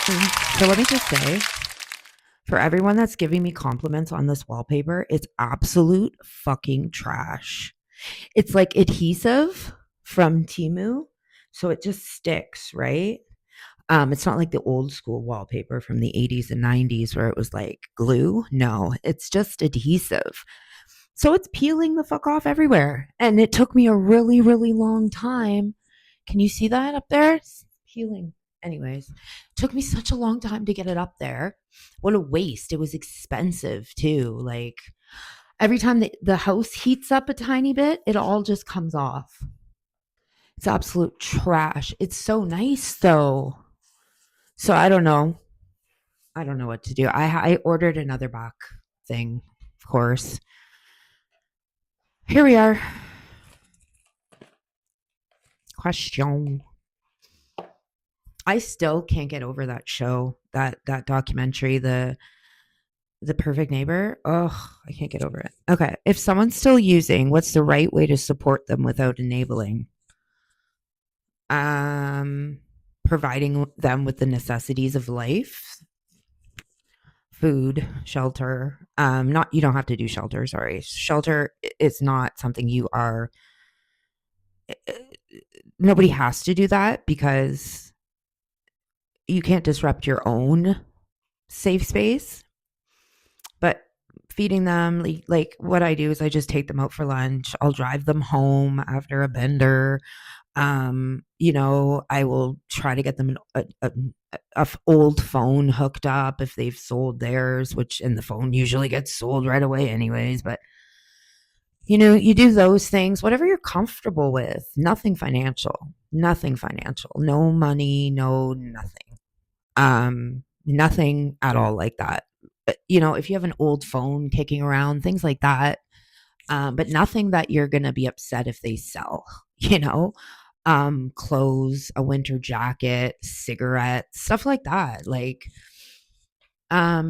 So let me just say, for everyone that's giving me compliments on this wallpaper, it's absolute fucking trash. It's like adhesive from Timu, so it just sticks, right? It's not like the old school wallpaper from the 80s and 90s where it was like glue. No, it's just adhesive. So it's peeling the fuck off everywhere. And it took me a really, really long time. Can you see that up there? It's peeling. Anyways, it took me such a long time to get it up there. What a waste. It was expensive too. Like every time the house heats up a tiny bit, it all just comes off. It's absolute trash. It's so nice though. So I don't know. I don't know what to do. I ordered another back thing, of course. Here we are. Question. I still can't get over that show, that documentary, the Perfect Neighbor. Oh, I can't get over it. Okay, if someone's still using, what's the right way to support them without enabling? Um, Providing them with the necessities of life, food, shelter. Not you don't have to do shelter. Sorry, shelter is not something you are. Nobody has to do that because you can't disrupt your own safe space. But feeding them, like what I do is I just take them out for lunch. I'll drive them home after a bender. I will try to get them a old phone hooked up if they've sold theirs, which and the phone usually gets sold right away anyways. But you do those things, whatever you're comfortable with. Nothing financial, no money, no nothing. Nothing at all like that. But, if you have an old phone kicking around, things like that, but nothing that you're going to be upset if they sell, you know, clothes, a winter jacket, cigarettes, stuff like that. Like,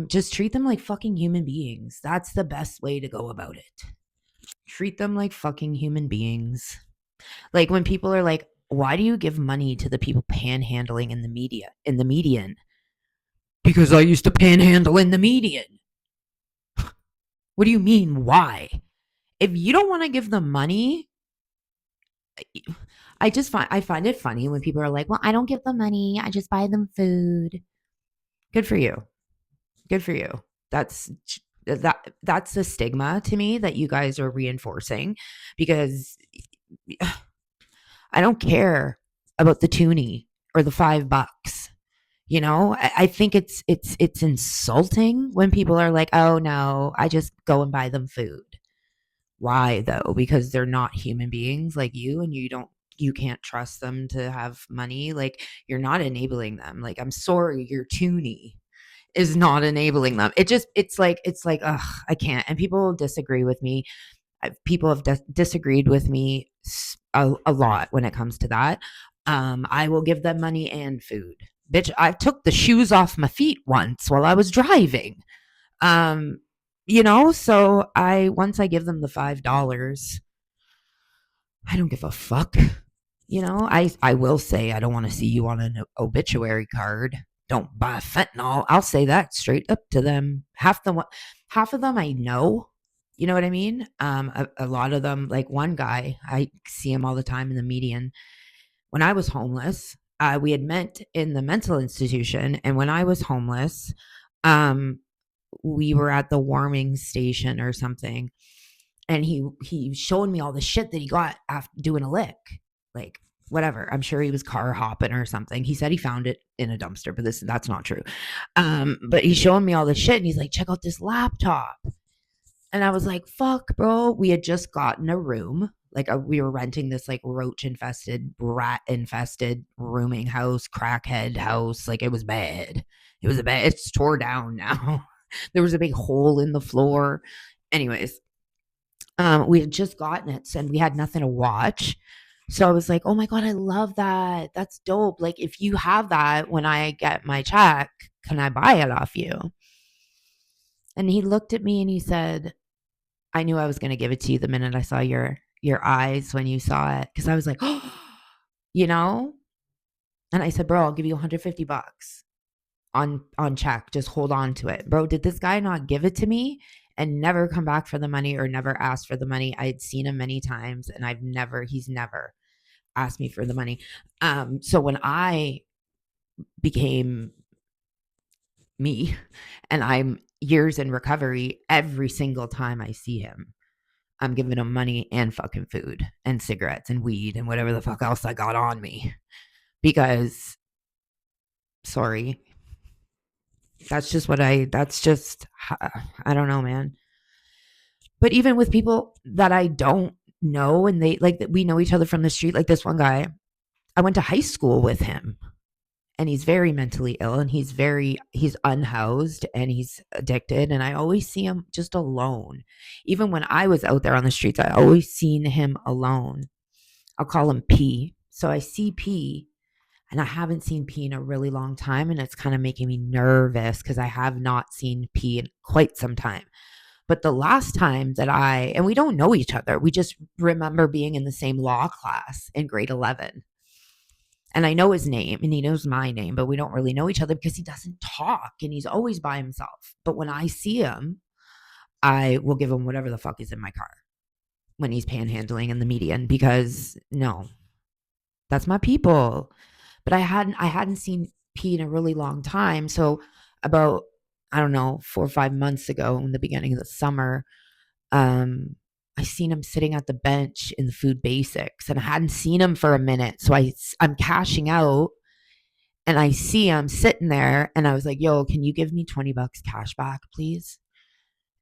just treat them like fucking human beings. That's the best way to go about it. Treat them like fucking human beings. Like when people are like, why do you give money to the people panhandling in the median? Because I used to panhandle in the median. What do you mean, why? If you don't want to give them money, I find it funny when people are like, "Well, I don't give them money. I just buy them food." Good for you. Good for you. That's that's the stigma to me that you guys are reinforcing because I don't care about the toonie or the $5. I think it's insulting when people are like, "Oh no, I just go and buy them food." Why though? Because they're not human beings like you and you can't trust them to have money. Like you're not enabling them. Like I'm sorry, your toonie is not enabling them. It's like ugh, I can't. And people disagree with me. People have disagreed with me a lot when it comes to that. I will give them money and food. Bitch, I took the shoes off my feet once while I was driving. Um, so I once I give them the $5, I don't give a fuck. I will say I don't want to see you on an obituary card. Don't buy fentanyl. I'll say that straight up to them. Half of them I know. You know what I mean? A lot of them, like one guy, I see him all the time in the median. When I was homeless, we had met in the mental institution, and when I was homeless, um, we were at the warming station or something, and he showed me all the shit that he got after doing a lick, like whatever. I'm sure he was car hopping or something. He said he found it in a dumpster, but that's not true. But he's showing me all the shit, and he's like, "Check out this laptop." And I was like, "Fuck, bro!" We had just gotten a room. Like we were renting this like roach infested, rat infested rooming house, crackhead house. Like it was bad. It was a bad. It's tore down now. There was a big hole in the floor. Anyways, we had just gotten it and we had nothing to watch. So I was like, oh my God, I love that. That's dope. Like, if you have that when I get my check, can I buy it off you? And he looked at me and he said, I knew I was going to give it to you the minute I saw your eyes when you saw it. Cause I was like, oh, you know? And I said, bro, I'll give you $150. on check. Just hold on to it. Bro, did this guy not give it to me and never come back for the money or never asked for the money? I had seen him many times and he's never asked me for the money. So when I became me and I'm years in recovery, every single time I see him, I'm giving him money and fucking food and cigarettes and weed and whatever the fuck else I got on me. Because, sorry, that's just I don't know, man. But even with people that I don't know and they like that we know each other from the street, like this one guy, I went to high school with him and he's very mentally ill and he's unhoused and he's addicted. And I always see him just alone. Even when I was out there on the streets, I always seen him alone. I'll call him P. So I see P and I haven't seen P in a really long time. And it's kind of making me nervous because I have not seen P in quite some time. But the last time that and we don't know each other, we just remember being in the same law class in grade 11. And I know his name and he knows my name, but we don't really know each other because he doesn't talk and he's always by himself. But when I see him, I will give him whatever the fuck is in my car when he's panhandling in the median because no, that's my people. But I hadn't seen P in a really long time. So about, I don't know, 4 or 5 months ago in the beginning of the summer, I seen him sitting at the bench in the food basics and I hadn't seen him for a minute. So I'm cashing out and I see him sitting there and I was like, yo, can you give me $20 cash back, please?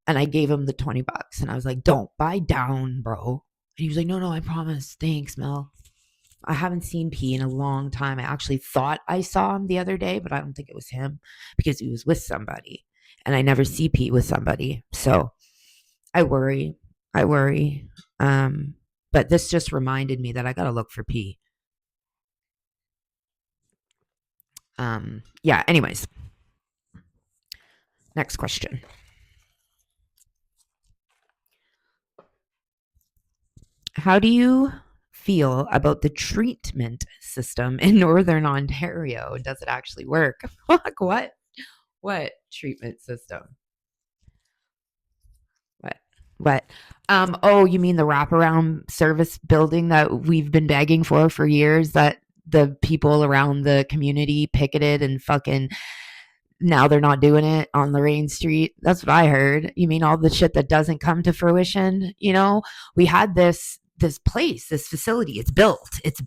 And I gave him the $20 and I was like, don't buy down, bro. And he was like, no, I promise. Thanks, Mel. I haven't seen P in a long time. I actually thought I saw him the other day, but I don't think it was him because he was with somebody and I never see P with somebody. So I worry. But this just reminded me that I got to look for P. Yeah, anyways. Next question. How do you feel about the treatment system in Northern Ontario? Does it actually work? Fuck, what? What treatment system? What? Oh, you mean the wraparound service building that we've been begging for years that the people around the community picketed and fucking now they're not doing it on Lorraine Street. That's what I heard. You mean all the shit that doesn't come to fruition? You know, we had this place, this facility. It's built. It's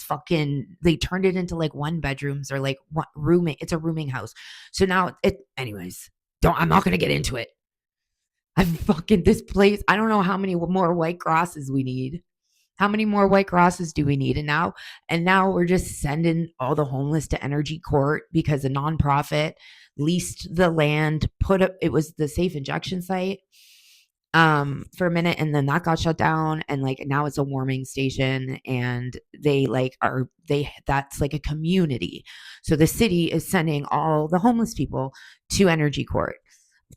fucking. They turned it into like 1 bedrooms or like rooming. It's a rooming house. So now anyways. I'm not gonna get into it. This place. I don't know how many more white crosses we need. How many more white crosses do we need? And now we're just sending all the homeless to Energy Court because a nonprofit leased the land, it was the safe injection site for a minute, and then that got shut down, and like now it's a warming station, and that's like a community. So the city is sending all the homeless people to Energy Court.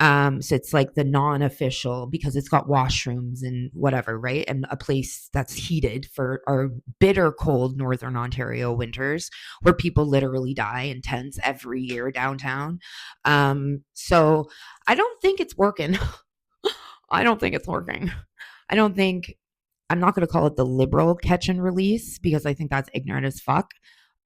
So it's like the non-official because it's got washrooms and whatever, right? And a place that's heated for our bitter cold Northern Ontario winters where people literally die in tents every year downtown. So I don't think it's working. I don't think it's working. I'm not going to call it the liberal catch and release because I think that's ignorant as fuck.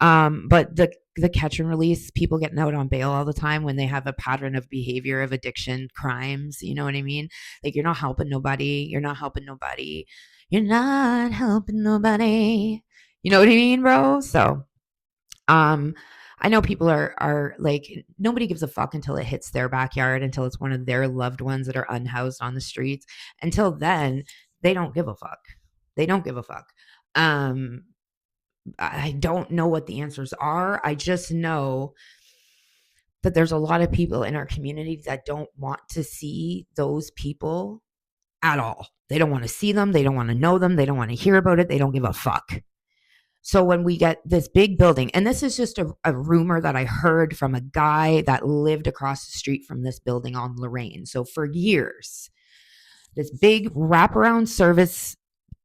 But the catch and release, people getting out on bail all the time when they have a pattern of behavior of addiction crimes. You know what I mean? Like you're not helping nobody. You know what I mean, bro? So, I know people are like, nobody gives a fuck until it hits their backyard, until it's one of their loved ones that are unhoused on the streets. Until then, they don't give a fuck. They don't give a fuck. I don't know what the answers are. I just know that there's a lot of people in our community that don't want to see those people at all. They don't want to see them. They don't want to know them. They don't want to hear about it. They don't give a fuck. So when we get this big building, and this is just a rumor that I heard from a guy that lived across the street from this building on Lorraine. So for years, this big wraparound service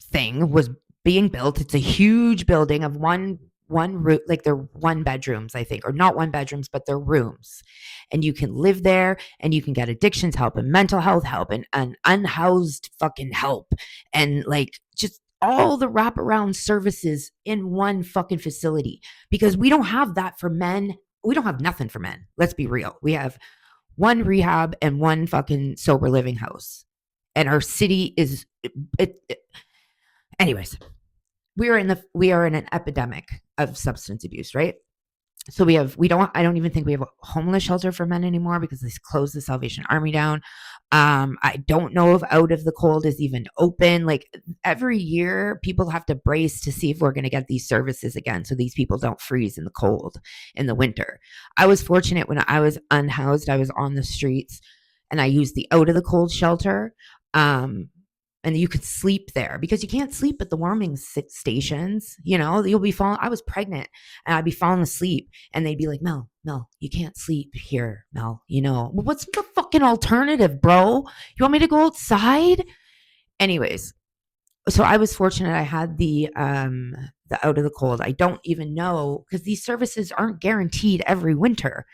thing was being built. It's a huge building of 1 one room, like they're one bedrooms, I think, or not one bedrooms, but they're rooms. And you can live there and you can get addictions help and mental health help and unhoused fucking help and like just all the wraparound services in one fucking facility because we don't have that for men. We don't have nothing for men. Let's be real. We have one rehab and one fucking sober living house. And our city is anyways, we are in an epidemic of substance abuse, right? So I don't even think we have a homeless shelter for men anymore because they closed the Salvation Army down. I don't know if Out of the Cold is even open. Like every year, people have to brace to see if we're going to get these services again so these people don't freeze in the cold in the winter. I was fortunate when I was unhoused, I was on the streets and I used the Out of the Cold shelter. And you could sleep there because you can't sleep at the warming stations. You'll be falling. I was pregnant and I'd be falling asleep and they'd be like, Mel, you can't sleep here, Mel. Well, what's the fucking alternative, bro? You want me to go outside? Anyways, so I was fortunate. I had the Out of the Cold. I don't even know because these services aren't guaranteed every winter.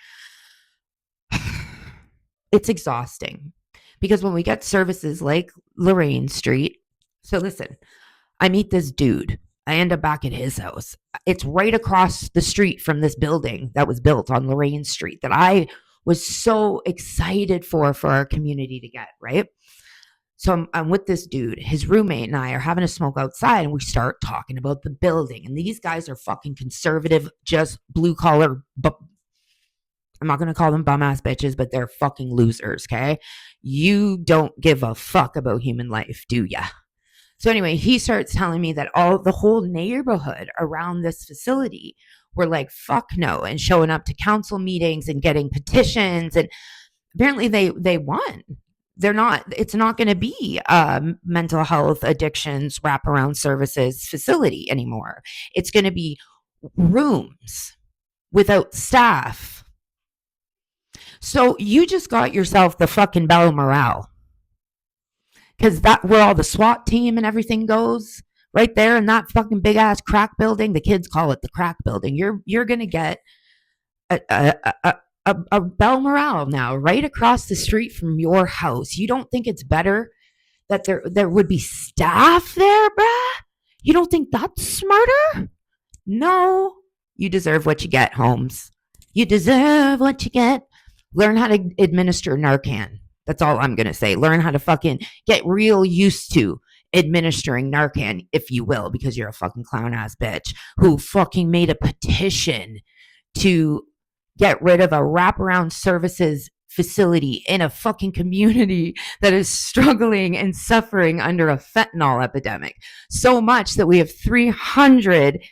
It's exhausting. Because when we get services like Lorraine Street, so listen, I meet this dude. I end up back at his house. It's right across the street from this building that was built on Lorraine Street that I was so excited for our community to get, right? So I'm with this dude. His roommate and I are having a smoke outside and we start talking about the building. And these guys are fucking conservative, just blue collar, I'm not going to call them bum ass bitches, but they're fucking losers, okay? You don't give a fuck about human life, do ya? So anyway, he starts telling me that the whole neighborhood around this facility were like, fuck no, and showing up to council meetings and getting petitions. And apparently they won. It's not going to be mental health addictions wraparound services facility anymore. It's going to be rooms without staff. So you just got yourself the fucking Bell Morale. Because that's where all the SWAT team and everything goes. Right there in that fucking big ass crack building. The kids call it the crack building. You're going to get a Bell Morale now right across the street from your house. You don't think it's better that there would be staff there, bruh? You don't think that's smarter? No. You deserve what you get, Holmes. You deserve what you get. Learn how to administer Narcan. That's all I'm going to say. Learn how to fucking get real used to administering Narcan, if you will, because you're a fucking clown ass bitch who fucking made a petition to get rid of a wraparound services facility in a fucking community that is struggling and suffering under a fentanyl epidemic. So much that we have 300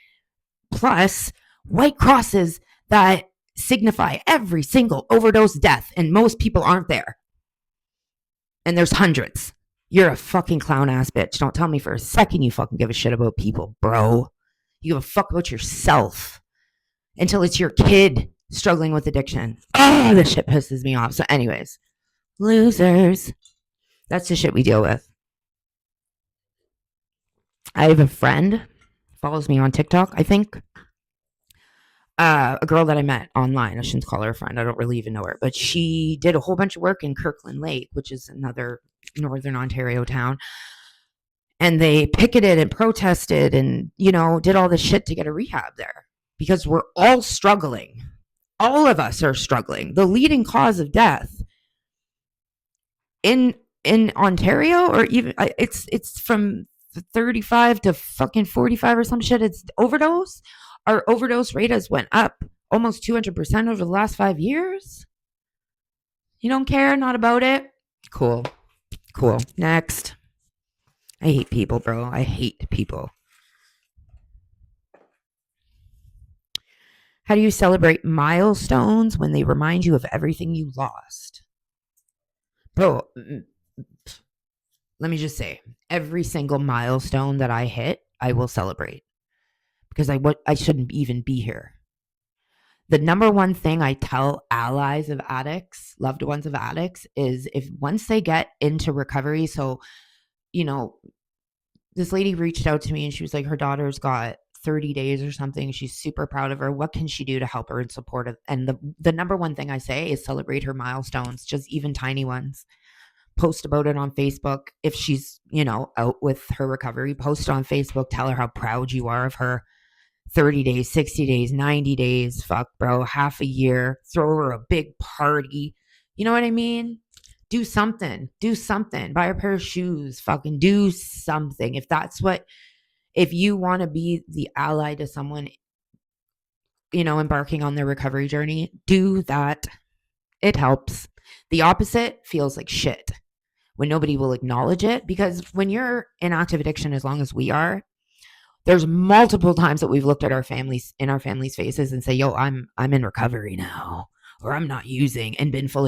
plus white crosses that signify every single overdose death, and most people aren't there. And there's hundreds. You're a fucking clown ass bitch. Don't tell me for a second you fucking give a shit about people, bro. You give a fuck about yourself until it's your kid struggling with addiction. Oh, this shit pisses me off. So anyways, losers. That's the shit we deal with. I have a friend, follows me on TikTok, I think. A girl that I met online. I shouldn't call her a friend. I don't really even know her. But she did a whole bunch of work in Kirkland Lake, which is another northern Ontario town. And they picketed and protested and, did all this shit to get a rehab there. Because we're all struggling. All of us are struggling. The leading cause of death in Ontario, or even it's from 35 to fucking 45 or some shit. It's overdose. Our overdose rate has went up almost 200% over the last 5 years. You don't care? Not about it? Cool. Next. I hate people, bro. I hate people. How do you celebrate milestones when they remind you of everything you lost? Bro, let me just say, every single milestone that I hit, I will celebrate. Because I shouldn't even be here. The number one thing I tell allies of addicts, loved ones of addicts, is if once they get into recovery, so, this lady reached out to me and she was like, her daughter's got 30 days or something. She's super proud of her. What can she do to help her and support her? And the number one thing I say is celebrate her milestones, just even tiny ones. Post about it on Facebook. If she's, out with her recovery, post on Facebook, tell her how proud you are of her. 30 days, 60 days, 90 days, fuck, bro, half a year, throw her a big party. You know what I mean? Do something. Buy a pair of shoes. Fucking do something. If you want to be the ally to someone, embarking on their recovery journey, do that. It helps. The opposite feels like shit when nobody will acknowledge it, because when you're in active addiction, as long as we are, there's multiple times that we've looked at our families faces and say, yo, I'm in recovery now, or I'm not using, and been full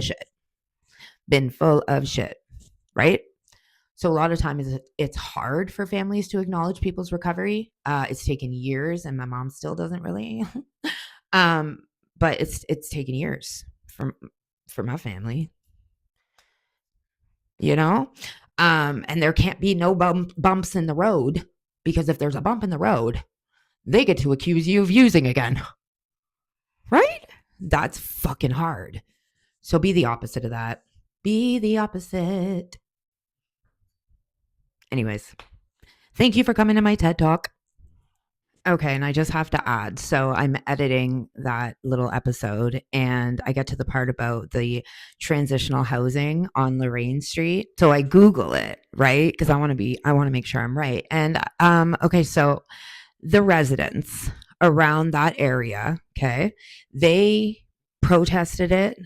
of shit. Right? So a lot of times it's hard for families to acknowledge people's recovery. It's taken years, and my mom still doesn't really. But it's taken years for my family, and there can't be no bumps in the road, because if there's a bump in the road, they get to accuse you of using again. Right? That's fucking hard. So be the opposite of that. Be the opposite. Anyways, thank you for coming to my TED Talk. Okay, and I just have to add, so I'm editing that little episode, and I get to the part about the transitional housing on Lorraine Street. So I Google it, right? Because I want to make sure I'm right. And okay, so the residents around that area, okay, they protested it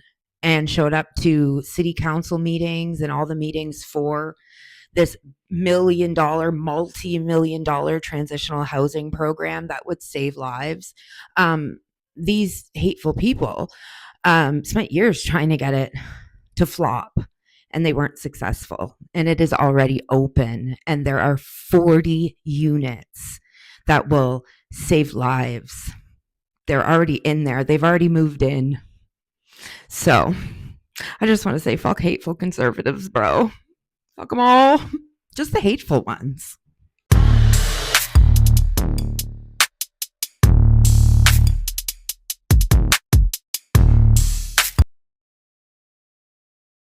and showed up to city council meetings and all the meetings for this multi-million dollar transitional housing program that would save lives. These hateful people spent years trying to get it to flop, and they weren't successful. And it is already open, and there are 40 units that will save lives. They're already in there. They've already moved in. So I just want to say, fuck hateful conservatives, bro. Fuck them all. Just the hateful ones.